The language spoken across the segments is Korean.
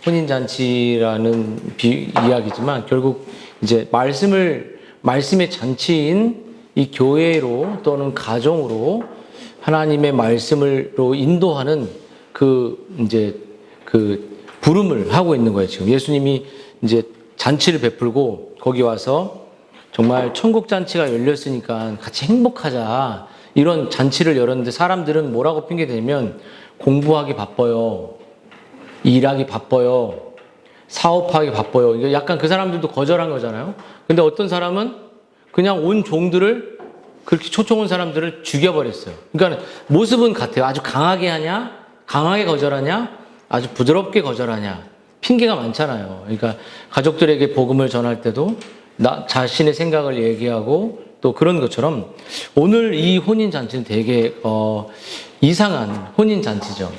혼인잔치라는 이야기지만 결국 이제 말씀의 잔치인 이 교회로 또는 가정으로 하나님의 말씀으로 인도하는 그 부름을 하고 있는 거예요. 지금 예수님이 이제 잔치를 베풀고 거기 와서 정말 천국 잔치가 열렸으니까 같이 행복하자 이런 잔치를 열었는데 사람들은 뭐라고 핑계 대냐면 공부하기 바빠요. 일하기 바빠요. 사업하기 바빠요. 이게 약간 그 사람들도 거절한 거잖아요. 근데 어떤 사람은 그냥 온 종들을 그렇게 초청온 사람들을 죽여버렸어요. 그러니까 모습은 같아요. 아주 강하게 하냐? 강하게 거절하냐? 아주 부드럽게 거절하냐? 핑계가 많잖아요. 그러니까 가족들에게 복음을 전할 때도 나 자신의 생각을 얘기하고 또 그런 것처럼 오늘 이 혼인잔치는 되게 이상한 혼인잔치죠.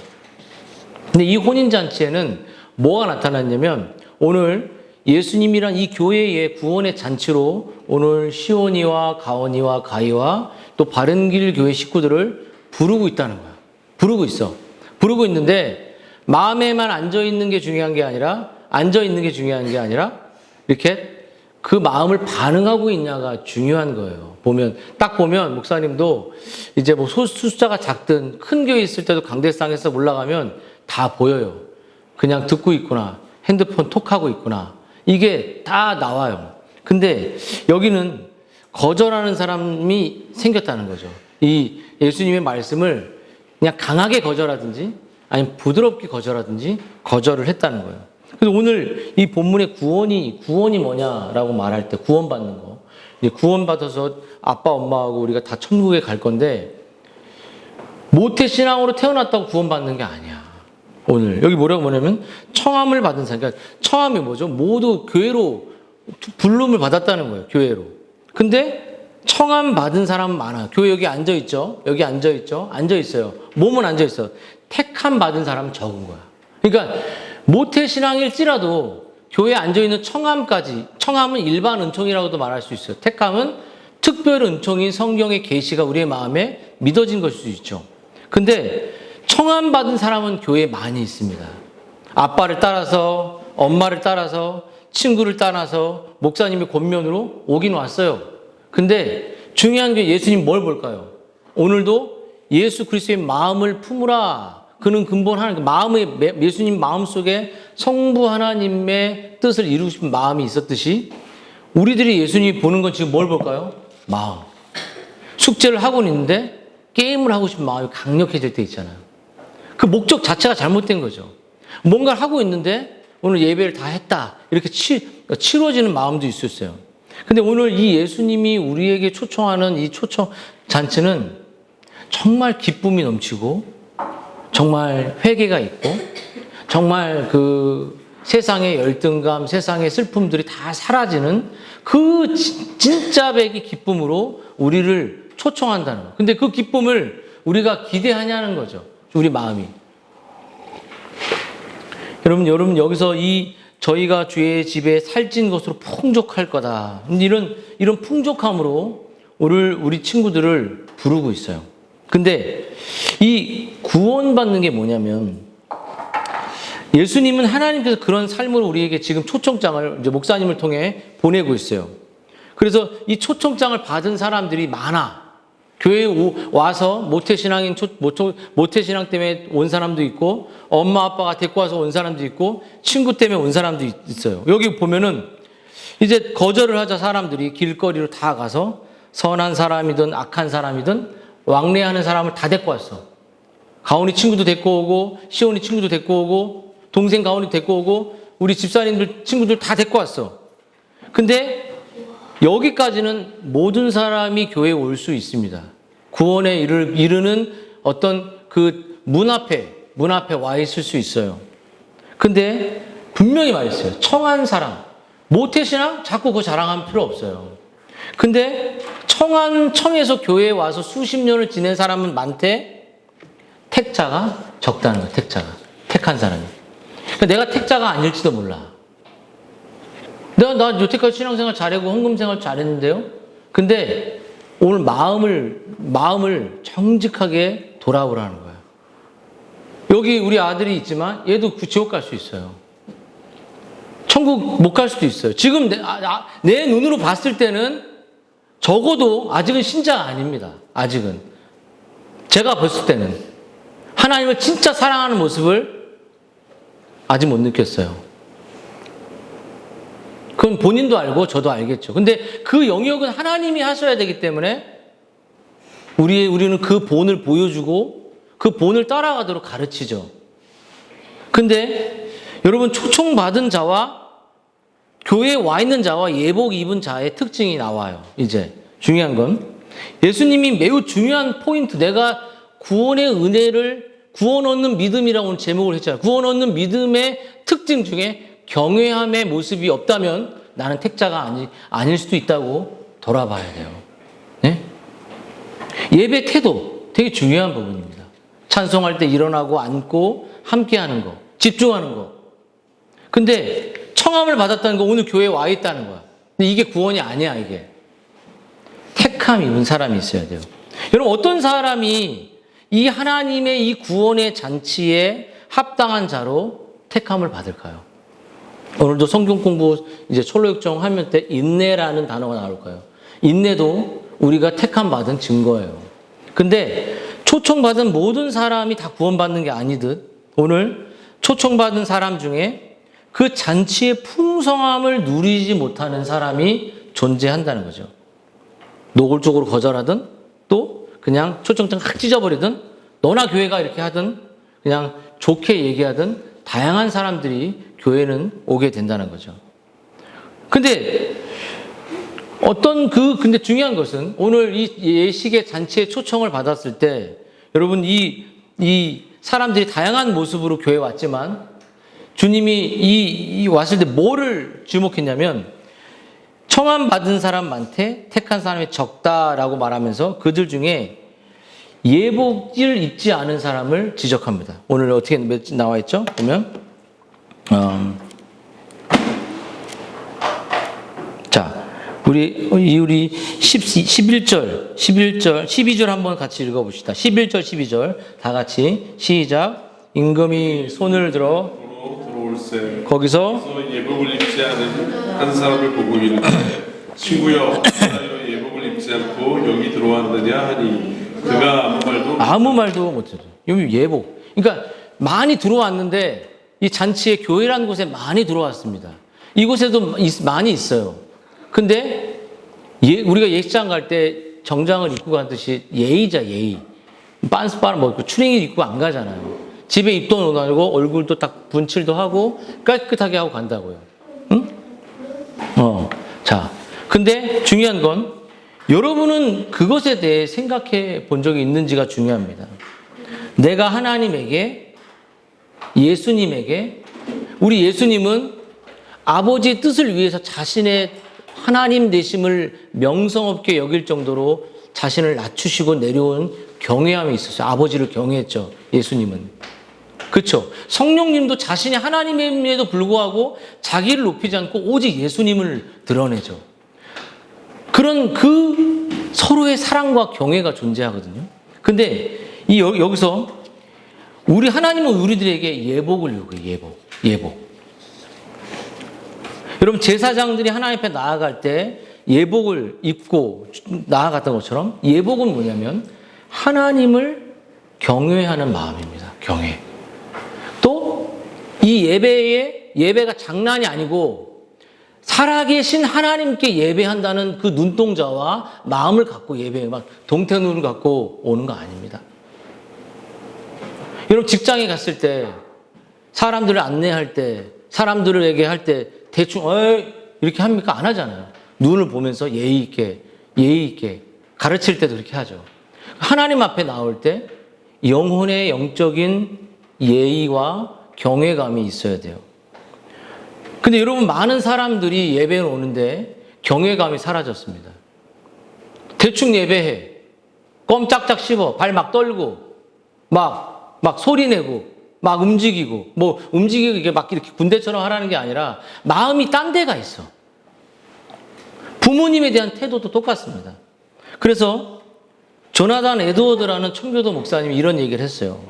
근데 이 혼인잔치에는 뭐가 나타났냐면 오늘 예수님이란 이 교회의 구원의 잔치로 오늘 시온이와 가온이와 가이와 또 바른길 교회 식구들을 부르고 있다는 거야. 부르고 있어. 부르고 있는데 마음에만 앉아있는 게 중요한 게 아니라 이렇게 그 마음을 반응하고 있냐가 중요한 거예요. 딱 보면 목사님도 이제 뭐 숫자가 작든 큰 교회 있을 때도 강대상에서 올라가면 다 보여요. 그냥 듣고 있구나. 핸드폰 톡하고 있구나. 이게 다 나와요. 근데 여기는 거절하는 사람이 생겼다는 거죠. 이 예수님의 말씀을 그냥 강하게 거절하든지 아니면 부드럽게 거절하든지 거절을 했다는 거예요. 그래서 오늘 이 본문의 구원이 뭐냐라고 말할 때 구원받는 거. 구원받아서 아빠, 엄마하고 우리가 다 천국에 갈 건데 모태신앙으로 태어났다고 구원받는 게 아니야. 오늘 여기 뭐냐면 청함을 받은 사람. 그러니까 청함이 뭐죠? 모두 교회로 부름을 받았다는 거예요. 교회로. 근데 청함 받은 사람은 많아. 교회 여기 앉아있죠? 여기 앉아있죠? 앉아있어요. 몸은 앉아있어. 택함 받은 사람은 적은 거야. 그러니까 모태신앙일지라도 교회에 앉아있는 청함은 일반 은총이라고도 말할 수 있어요. 택함은 특별 은총인 성경의 계시가 우리의 마음에 믿어진 것일 수 있죠. 근데 청함 받은 사람은 교회에 많이 있습니다. 아빠를 따라서, 엄마를 따라서, 친구를 따라서 목사님의 권면으로 오긴 왔어요. 근데 중요한 게 예수님 뭘 볼까요? 오늘도 예수 그리스도의 마음을 품으라. 그는 근본 하나님, 예수님 마음 속에 성부 하나님의 뜻을 이루고 싶은 마음이 있었듯이 우리들이 예수님이 보는 건 지금 뭘 볼까요? 마음. 숙제를 하고는 있는데 게임을 하고 싶은 마음이 강력해질 때 있잖아요. 그 목적 자체가 잘못된 거죠. 뭔가를 하고 있는데 오늘 예배를 다 했다. 이렇게 치러지는 마음도 있었어요. 근데 오늘 이 예수님이 우리에게 초청하는 이 초청 잔치는 정말 기쁨이 넘치고 정말 회개가 있고 정말 그 세상의 열등감, 세상의 슬픔들이 다 사라지는 그 진짜 백의 기쁨으로 우리를 초청한다는 거예요. 근데 그 기쁨을 우리가 기대하냐는 거죠. 우리 마음이. 여러분 여기서 저희가 주의 집에 살찐 것으로 풍족할 거다. 이런 풍족함으로 우리 친구들을 부르고 있어요. 근데 이 구원받는 게 뭐냐면 예수님은 하나님께서 그런 삶으로 우리에게 지금 초청장을 이제 목사님을 통해 보내고 있어요. 그래서 이 초청장을 받은 사람들이 많아. 교회에 와서 모태신앙 때문에 온 사람도 있고 엄마 아빠가 데리고 와서 온 사람도 있고 친구 때문에 온 사람도 있어요. 여기 보면은 이제 거절을 하자 사람들이 길거리로 다 가서 선한 사람이든 악한 사람이든 왕래하는 사람을 다 데리고 왔어. 가온이 친구도 데리고 오고 시온이 친구도 데리고 오고 동생 가온이 데리고 오고 우리 집사님들 친구들 다 데리고 왔어. 근데 여기까지는 모든 사람이 교회에 올 수 있습니다. 구원에 이르는 어떤 그 문 앞에 와 있을 수 있어요. 근데 분명히 말했어요. 청한 사람, 모태신앙 자꾸 그거 자랑하면 필요 없어요. 근데 청에서 교회에 와서 수십 년을 지낸 사람은 많대. 택자가 적다는 거야. 택한 사람이. 그러니까 내가 택자가 아닐지도 몰라. 나 여태까지 신앙생활 잘하고 헌금생활 잘했는데요. 근데 오늘 마음을 정직하게 돌아보라는 거야. 여기 우리 아들이 있지만 얘도 지옥 갈 수 있어요. 천국 못 갈 수도 있어요. 지금 내 눈으로 봤을 때는 적어도 아직은 신자가 아닙니다. 아직은. 제가 봤을 때는 하나님을 진짜 사랑하는 모습을 아직 못 느꼈어요. 그건 본인도 알고 저도 알겠죠. 근데 그 영역은 하나님이 하셔야 되기 때문에 우리는 그 본을 보여주고 그 본을 따라가도록 가르치죠. 근데 여러분, 초청받은 자와 교회에 와 있는 자와 예복 입은 자의 특징이 나와요. 이제 중요한 건 예수님이 매우 중요한 포인트, 내가 구원의 은혜를 구원 얻는 믿음이라고 오늘 제목을 했잖아요. 구원 얻는 믿음의 특징 중에 경외함의 모습이 없다면 나는 택자가 아닐 수도 있다고 돌아봐야 돼요. 네? 예배 태도 되게 중요한 부분입니다. 찬송할 때 일어나고 앉고 함께하는 거, 집중하는 거. 근데 청함을 받았다는 거, 오늘 교회에 와 있다는 거야. 근데 이게 구원이 아니야, 이게. 택함 입은 사람이 있어야 돼요. 여러분, 어떤 사람이 이 하나님의 이 구원의 잔치에 합당한 자로 택함을 받을까요? 오늘도 성경 공부 이제 철로역정 하면 때 인내라는 단어가 나올 거예요. 인내도 우리가 택함 받은 증거예요. 근데 초청받은 모든 사람이 다 구원받는 게 아니듯 오늘 초청받은 사람 중에 그 잔치의 풍성함을 누리지 못하는 사람이 존재한다는 거죠. 노골적으로 거절하든 또 그냥 초청장 확 찢어버리든 너나 교회가 이렇게 하든 그냥 좋게 얘기하든 다양한 사람들이 교회는 오게 된다는 거죠. 근데 근데 중요한 것은 오늘 이 예식의 잔치에 초청을 받았을 때 여러분 이 사람들이 다양한 모습으로 교회에 왔지만 주님이 왔을 때 뭐를 주목했냐면 청함 받은 사람 많대 택한 사람이 적다라고 말하면서 그들 중에 예복을 입지 않은 사람을 지적합니다. 오늘 어떻게 나와 있죠? 보면 자, 우리 11절, 12절 한번 같이 읽어봅시다. 11절, 12절 다 같이 시작. 임금이 손을 들어 들어올세 거기서 예복을 입지 않은 한 사람을 보고 이르되 친구여 하여 예복을 입지 않고 여기 들어왔느냐 하니 그가 아무 말도 못해요. 여기 예복. 그러니까 많이 들어왔는데 이 잔치에 교회라는 곳에 많이 들어왔습니다. 이곳에도 많이 있어요. 근데 우리가 예식장 갈 때 정장을 입고 가듯이 예의자 예의. 빤스빠를 뭐 추랭이 입고 안 가잖아요. 집에 입도 놓고 얼굴도 딱 분칠도 하고 깨끗하게 하고 간다고요. 응? 자, 근데 중요한 건 여러분은 그것에 대해 생각해 본 적이 있는지가 중요합니다. 내가 하나님에게, 예수님에게, 우리 예수님은 아버지의 뜻을 위해서 자신의 하나님 되심을 명성없게 여길 정도로 자신을 낮추시고 내려온 경외함이 있었어요. 아버지를 경외했죠, 예수님은. 그렇죠. 성령님도 자신이 하나님임에도 불구하고 자기를 높이지 않고 오직 예수님을 드러내죠. 그런 그 서로의 사랑과 경외가 존재하거든요. 근데 여기서 우리 하나님은 우리들에게 예복을 요구해요. 예복. 여러분, 제사장들이 하나님 앞에 나아갈 때 예복을 입고 나아갔던 것처럼 예복은 뭐냐면 하나님을 경외하는 마음입니다. 경외. 또 이 예배가 장난이 아니고 살아계신 하나님께 예배한다는 그 눈동자와 마음을 갖고 예배해. 막 동태눈을 갖고 오는 거 아닙니다. 여러분, 직장에 갔을 때 사람들을 안내할 때 사람들에게 할 때 대충 이렇게 합니까? 안 하잖아요. 눈을 보면서 예의 있게 가르칠 때도 그렇게 하죠. 하나님 앞에 나올 때 영혼의 영적인 예의와 경외감이 있어야 돼요. 근데 여러분, 많은 사람들이 예배에 오는데 경외감이 사라졌습니다. 대충 예배해. 껌 짝짝 씹어. 발 막 떨고 막 소리 내고 막 움직이고 이게 막 이렇게 군대처럼 하라는 게 아니라 마음이 딴 데가 있어. 부모님에 대한 태도도 똑같습니다. 그래서 조나단 에드워드라는 청교도 목사님이 이런 얘기를 했어요.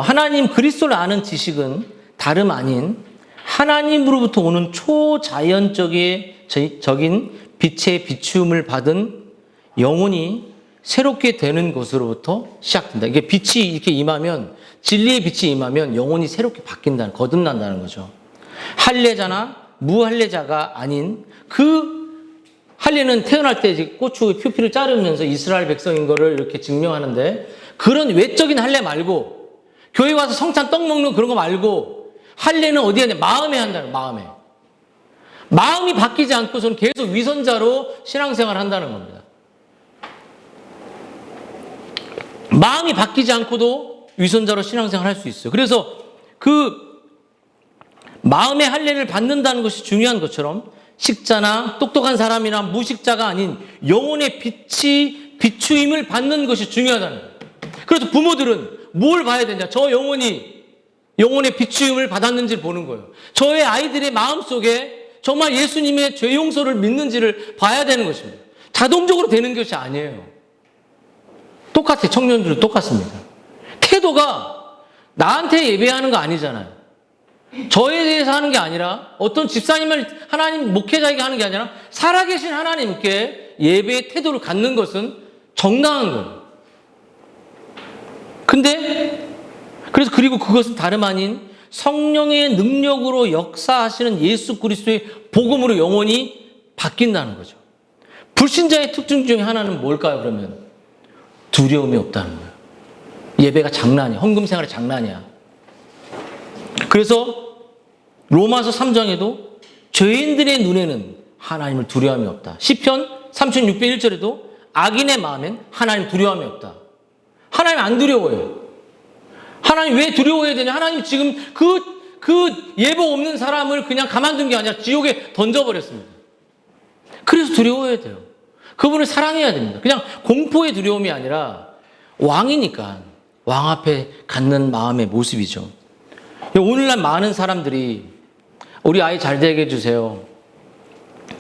하나님 그리스도를 아는 지식은 다름 아닌 하나님으로부터 오는 초자연적인 빛의 비추음을 받은 영혼이 새롭게 되는 것으로부터 시작된다. 이게 빛이 이렇게 임하면, 진리의 빛이 임하면 영혼이 새롭게 거듭난다는 거죠. 할례자나 무할례자가 아닌 할례는 태어날 때 고추 표피를 자르면서 이스라엘 백성인 거를 이렇게 증명하는데, 그런 외적인 할례 말고, 교회 와서 성찬 떡 먹는 그런 거 말고, 할례는 어디에 하냐? 마음에 한다는 거예요. 마음이 바뀌지 않고서는 계속 위선자로 신앙생활을 한다는 겁니다. 마음이 바뀌지 않고도 위선자로 신앙생활을 할 수 있어요. 그래서 마음의 할례를 받는다는 것이 중요한 것처럼, 식자나 똑똑한 사람이나 무식자가 아닌 영혼의 비추임을 받는 것이 중요하다는 거예요. 그래서 부모들은 뭘 봐야 되냐? 저 영혼의 비추임을 받았는지를 보는 거예요. 저의 아이들의 마음속에 정말 예수님의 죄 용서를 믿는지를 봐야 되는 것입니다. 자동적으로 되는 것이 아니에요. 똑같아요. 청년들은 똑같습니다. 태도가 나한테 예배하는 거 아니잖아요. 저에 대해서 하는 게 아니라, 어떤 집사님을 하나님 목회자에게 하는 게 아니라 살아계신 하나님께 예배의 태도를 갖는 것은 정당한 거예요. 그리고 그것은 다름 아닌 성령의 능력으로 역사하시는 예수 그리스도의 복음으로 영혼이 바뀐다는 거죠. 불신자의 특징 중에 하나는 뭘까요, 그러면? 두려움이 없다는 거예요. 예배가 장난이야. 헌금 생활이 장난이야. 그래서 로마서 3장에도 죄인들의 눈에는 하나님을 두려움이 없다. 시편 36편 1절에도 악인의 마음엔 하나님 두려움이 없다. 하나님 안 두려워요. 하나님 왜 두려워해야 되냐? 하나님 지금 그 예복 없는 사람을 그냥 가만둔 게 아니라 지옥에 던져버렸습니다. 그래서 두려워해야 돼요. 그분을 사랑해야 됩니다. 그냥 공포의 두려움이 아니라 왕이니까 왕 앞에 갖는 마음의 모습이죠. 오늘날 많은 사람들이 우리 아이 잘 되게 해주세요.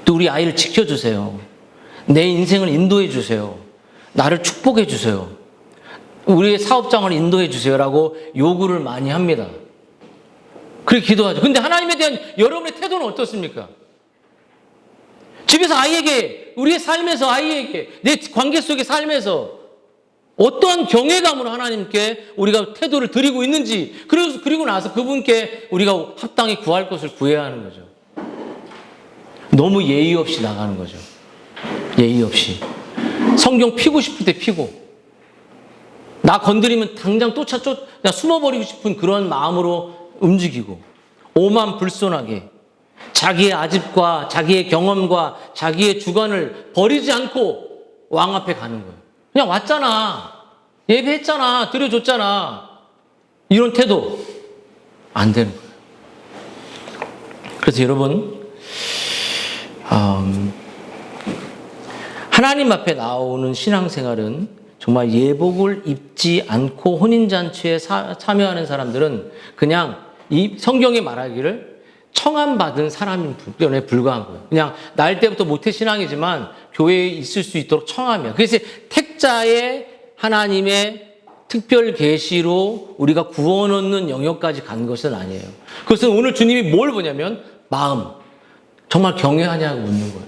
또 우리 아이를 지켜주세요. 내 인생을 인도해 주세요. 나를 축복해 주세요. 우리의 사업장을 인도해 주세요라고 요구를 많이 합니다. 그렇게 기도하죠. 근데 하나님에 대한 여러분의 태도는 어떻습니까? 집에서 아이에게, 우리의 삶에서 아이에게, 내 관계 속의 삶에서 어떠한 경외감으로 하나님께 우리가 태도를 드리고 있는지, 그리고 나서 그분께 우리가 합당히 구할 것을 구해야 하는 거죠. 너무 예의 없이 나가는 거죠. 예의 없이. 성경 피고 싶을 때 피고, 나 건드리면 당장 그냥 숨어버리고 싶은 그런 마음으로 움직이고, 오만불손하게 자기의 아집과 자기의 경험과 자기의 주관을 버리지 않고 왕 앞에 가는 거예요. 그냥 왔잖아. 예배했잖아. 드려줬잖아. 이런 태도 안 되는 거예요. 그래서 여러분, 하나님 앞에 나오는 신앙생활은 정말 예복을 입지 않고 혼인잔치에 참여하는 사람들은 그냥 이 성경에 말하기를 청함받은 사람에 불과한 거예요. 그냥 날 때부터 모태신앙이지만 교회에 있을 수 있도록 청함이야. 그래서 택자의 하나님의 특별 계시로 우리가 구원 얻는 영역까지 간 것은 아니에요. 그것은 오늘 주님이 뭘 보냐면 마음. 정말 경외하냐고 묻는 거예요.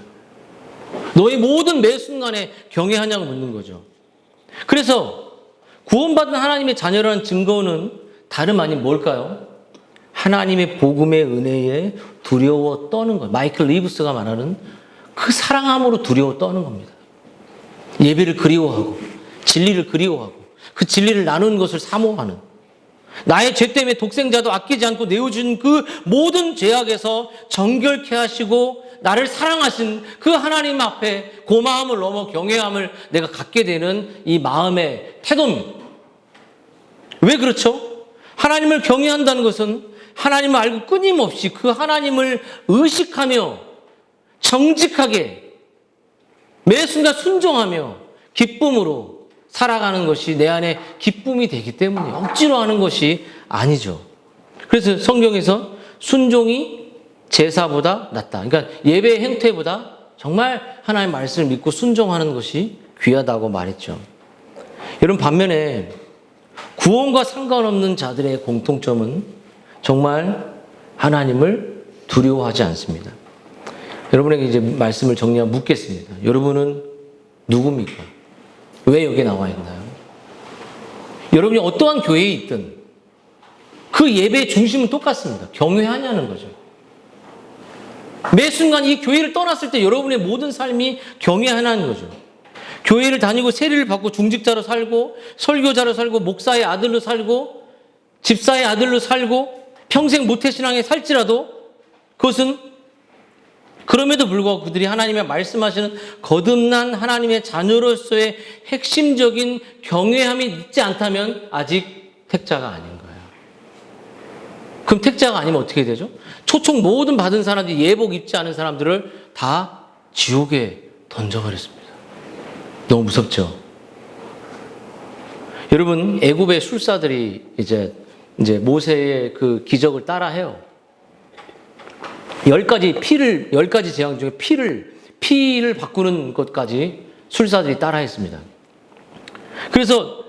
너의 모든 매 순간에 경외하냐고 묻는 거죠. 그래서 구원받은 하나님의 자녀라는 증거는 다름 아닌 뭘까요? 하나님의 복음의 은혜에 두려워 떠는 거예요. 마이클 리브스가 말하는 그 사랑함으로 두려워 떠는 겁니다. 예배를 그리워하고 진리를 그리워하고 그 진리를 나누는 것을 사모하는, 나의 죄 때문에 독생자도 아끼지 않고 내어준 그 모든 죄악에서 정결케 하시고 나를 사랑하신 그 하나님 앞에 그 마음을 넘어 경외함을 내가 갖게 되는 이 마음의 태도입니다. 왜 그렇죠? 하나님을 경외한다는 것은 하나님을 알고 끊임없이 그 하나님을 의식하며 정직하게 매 순간 순종하며 기쁨으로 살아가는 것이 내 안에 기쁨이 되기 때문에 억지로 하는 것이 아니죠. 그래서 성경에서 순종이 제사보다 낫다. 그러니까 예배의 행태보다 정말 하나님의 말씀을 믿고 순종하는 것이 귀하다고 말했죠. 여러분, 반면에 구원과 상관없는 자들의 공통점은 정말 하나님을 두려워하지 않습니다. 여러분에게 이제 말씀을 정리하고 묻겠습니다. 여러분은 누굽니까? 왜 여기 나와 있나요? 여러분이 어떠한 교회에 있든 그 예배의 중심은 똑같습니다. 경외하냐는 거죠. 매 순간 이 교회를 떠났을 때 여러분의 모든 삶이 경외하냐는 거죠. 교회를 다니고 세례를 받고 중직자로 살고 설교자로 살고 목사의 아들로 살고 집사의 아들로 살고 평생 모태신앙에 살지라도 그것은 그럼에도 불구하고 그들이 하나님의 말씀하시는 거듭난 하나님의 자녀로서의 핵심적인 경외함이 있지 않다면 아직 택자가 아닌 거예요. 그럼 택자가 아니면 어떻게 되죠? 초청 모든 받은 사람들이 예복 입지 않은 사람들을 다 지옥에 던져버렸습니다. 너무 무섭죠? 여러분, 애굽의 술사들이 이제 모세의 그 기적을 따라해요. 10가지 재앙 중에 피를 바꾸는 것까지 술사들이 따라했습니다. 그래서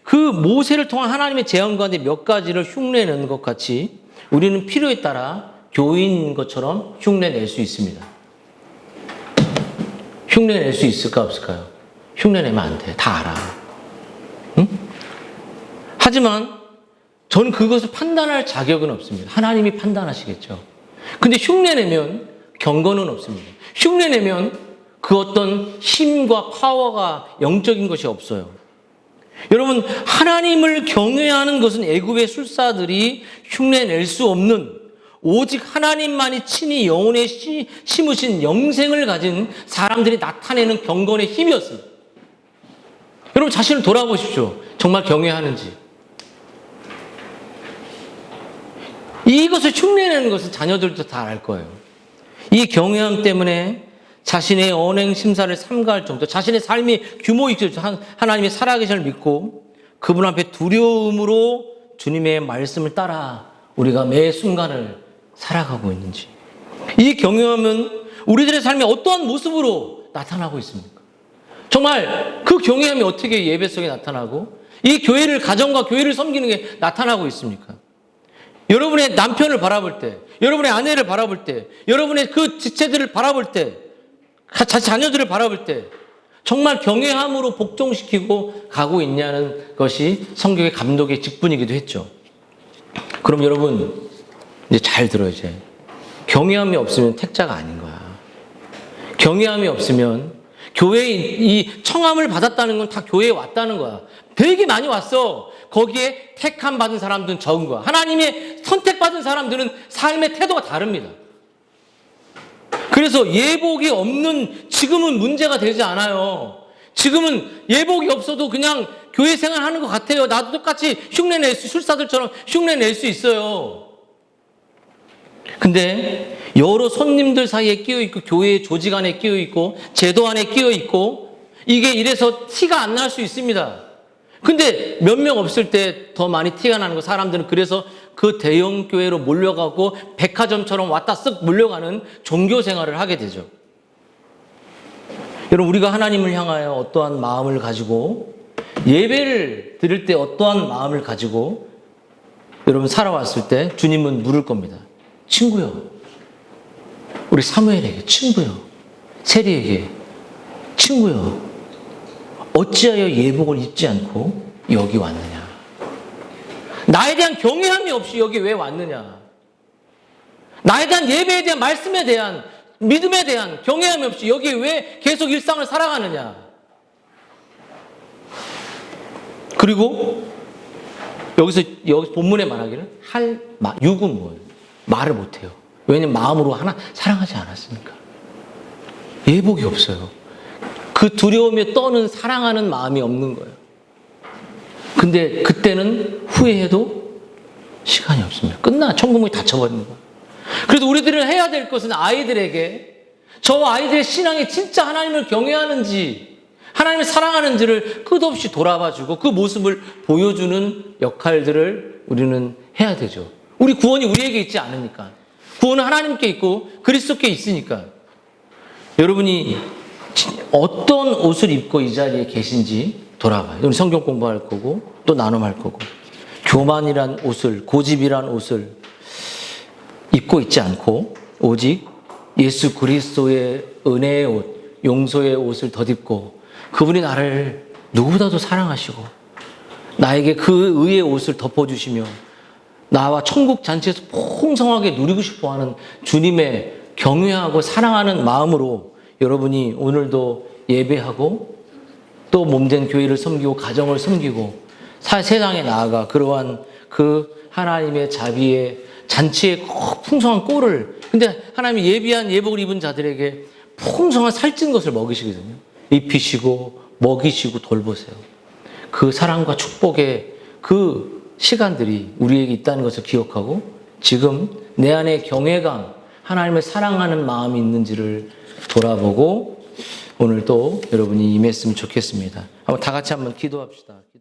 그 모세를 통한 하나님의 재앙 가운데 몇 가지를 흉내내는 것 같이 우리는 필요에 따라 교인인 것처럼 흉내낼 수 있습니다. 흉내낼 수 있을까 없을까요? 흉내내면 안 돼. 다 알아. 응? 하지만 저는 그것을 판단할 자격은 없습니다. 하나님이 판단하시겠죠. 근데 흉내내면 경건은 없습니다. 흉내내면 그 어떤 힘과 파워가 영적인 것이 없어요. 여러분, 하나님을 경외하는 것은 애굽의 술사들이 흉내낼 수 없는 오직 하나님만이 친히 영혼에 심으신 영생을 가진 사람들이 나타내는 경건의 힘이었습니다. 여러분 자신을 돌아보십시오. 정말 경외하는지. 이것을 흉내내는 것은 자녀들도 다 알 거예요. 이 경외함 때문에 자신의 언행 심사를 삼가할 정도, 자신의 삶이 규모 있게 하나님의 살아계심을 믿고 그분 앞에 두려움으로 주님의 말씀을 따라 우리가 매 순간을 살아가고 있는지. 이 경외함은 우리들의 삶에 어떠한 모습으로 나타나고 있습니까? 정말 그 경외함이 어떻게 예배 속에 나타나고 이 교회를, 가정과 교회를 섬기는 게 나타나고 있습니까? 여러분의 남편을 바라볼 때, 여러분의 아내를 바라볼 때, 여러분의 그 지체들을 바라볼 때, 자녀들을 바라볼 때 정말 경외함으로 복종시키고 가고 있냐는 것이 성경의 감독의 직분이기도 했죠. 그럼 여러분 이제 잘 들어요. 이제 경외함이 없으면 택자가 아닌 거야. 경외함이 없으면 교회에 이 청함을 받았다는 건 다 교회에 왔다는 거야. 되게 많이 왔어. 거기에 택함 받은 사람들은 적은 거야. 하나님의 선택받은 사람들은 삶의 태도가 다릅니다. 그래서 예복이 없는 지금은 문제가 되지 않아요. 지금은 예복이 없어도 그냥 교회 생활하는 것 같아요. 나도 똑같이 술사들처럼 흉내낼 수 있어요. 근데 여러 손님들 사이에 끼어있고 교회의 조직 안에 끼어있고 제도 안에 끼어있고 이게 이래서 티가 안 날 수 있습니다. 근데 몇 명 없을 때 더 많이 티가 나는 거, 사람들은 그래서 그 대형 교회로 몰려가고 백화점처럼 왔다 쓱 몰려가는 종교 생활을 하게 되죠. 여러분, 우리가 하나님을 향하여 어떠한 마음을 가지고 예배를 드릴 때 어떠한 마음을 가지고 여러분 살아왔을 때 주님은 물을 겁니다. 친구요, 우리 사무엘에게 친구요, 세리에게 친구요, 어찌하여 예복을 입지 않고 여기 왔느냐? 나에 대한 경외함이 없이 여기 왜 왔느냐? 나에 대한 예배에 대한 말씀에 대한 믿음에 대한 경외함이 없이 여기 왜 계속 일상을 살아가느냐? 그리고 여기 본문에 말하기를 육은 뭐예요? 말을 못해요. 왜냐면 마음으로 하나 사랑하지 않았으니까. 예복이 없어요. 그 두려움에 떠는 사랑하는 마음이 없는 거예요. 근데 그때는 후회해도 시간이 없습니다. 천국문이 닫혀버리는 거예요. 그래서 우리들은 해야 될 것은 아이들에게 저 아이들의 신앙이 진짜 하나님을 경외하는지 하나님을 사랑하는지를 끝없이 돌아봐주고 그 모습을 보여주는 역할들을 우리는 해야 되죠. 우리 구원이 우리에게 있지 않으니까. 구원은 하나님께 있고 그리스도께 있으니까. 여러분이 어떤 옷을 입고 이 자리에 계신지 돌아가요. 우리 성경 공부할 거고 또 나눔할 거고 교만이란 옷을 고집이란 옷을 입고 있지 않고 오직 예수 그리스도의 은혜의 옷, 용서의 옷을 덧입고 그분이 나를 누구보다도 사랑하시고 나에게 그 의의 옷을 덮어주시며 나와 천국 잔치에서 풍성하게 누리고 싶어하는 주님의 경외하고 사랑하는 마음으로 여러분이 오늘도 예배하고 또 몸된 교회를 섬기고 가정을 섬기고 세상에 나아가 그러한 그 하나님의 자비의 잔치의 풍성한 꼴을 근데 하나님이 예비한 예복을 입은 자들에게 풍성한 살찐 것을 먹이시거든요. 입히시고 먹이시고 돌보세요. 그 사랑과 축복의 그 시간들이 우리에게 있다는 것을 기억하고 지금 내 안에 경외감, 하나님을 사랑하는 마음이 있는지를 돌아보고 오늘 또 여러분이 임했으면 좋겠습니다. 한번 다 같이 한번 기도합시다.